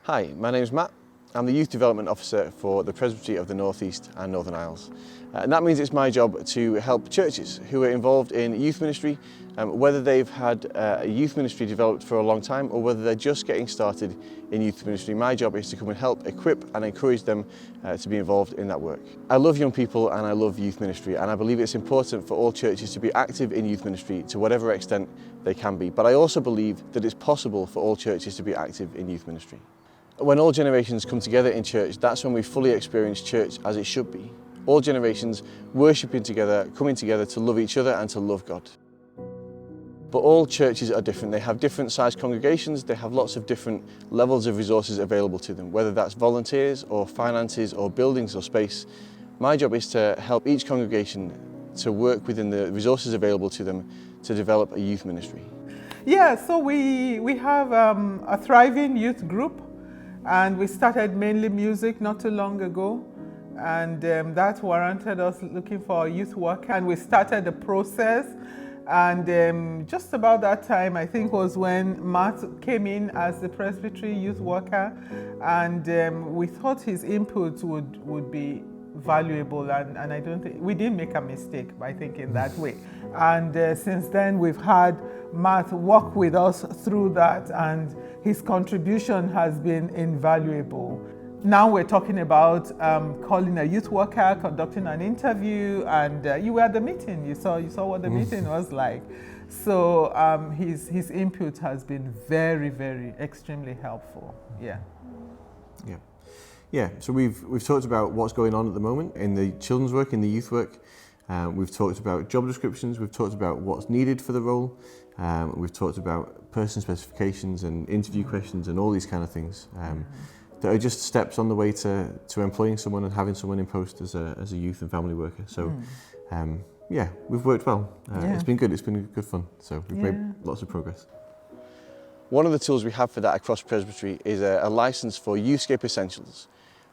Hi, my name is Matt. I'm the Youth Development Officer for the Presbytery of the North East and Northern Isles. And that means it's my job to help churches who are involved in youth ministry, whether they've had a youth ministry developed for a long time or whether they're just getting started in youth ministry. My job is to come and help equip and encourage them to be involved in that work. I love young people and I love youth ministry, and I believe it's important for all churches to be active in youth ministry to whatever extent they can be. But I also believe that it's possible for all churches to be active in youth ministry. When all generations come together in church, that's when we fully experience church as it should be. All generations worshipping together, coming together to love each other and to love God. But all churches are different. They have different sized congregations, they have lots of different levels of resources available to them, whether that's volunteers or finances or buildings or space. My job is to help each congregation to work within the resources available to them to develop a youth ministry. Yeah, so we have a thriving youth group. And we started mainly music not too long ago, and that warranted us looking for a youth worker, and we started the process. And just about that time, I think, was when Matt came in as the Presbytery youth worker, and we thought his input would be valuable, and I don't think we didn't make a mistake by thinking that way. And since then, we've had Matt work with us through that, and his contribution has been invaluable. Now we're talking about calling a youth worker, conducting an interview, and you were at the meeting. You saw what the meeting was like. So his input has been very, very, extremely helpful. Yeah. Yeah. So we've talked about what's going on at the moment in the children's work, in the youth work. We've talked about job descriptions. We've talked about what's needed for the role. We've talked about person specifications and interview questions and all these kind of things that are just steps on the way to employing someone and having someone in post as a youth and family worker. So yeah, we've worked well. It's been good. It's been good fun. So we've made lots of progress. One of the tools we have for that across Presbytery is a license for Youthscape Essentials,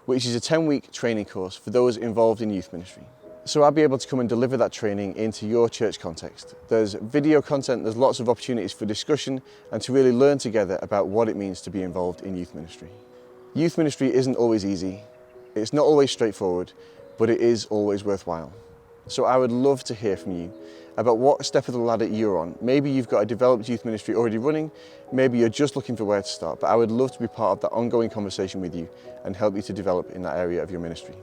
which is a 10-week training course for those involved in youth ministry. So I'll be able to come and deliver that training into your church context. There's video content, there's lots of opportunities for discussion and to really learn together about what it means to be involved in youth ministry. Youth ministry isn't always easy, it's not always straightforward, but it is always worthwhile. So I would love to hear from you about what step of the ladder you're on. Maybe you've got a developed youth ministry already running, maybe you're just looking for where to start, but I would love to be part of that ongoing conversation with you and help you to develop in that area of your ministry.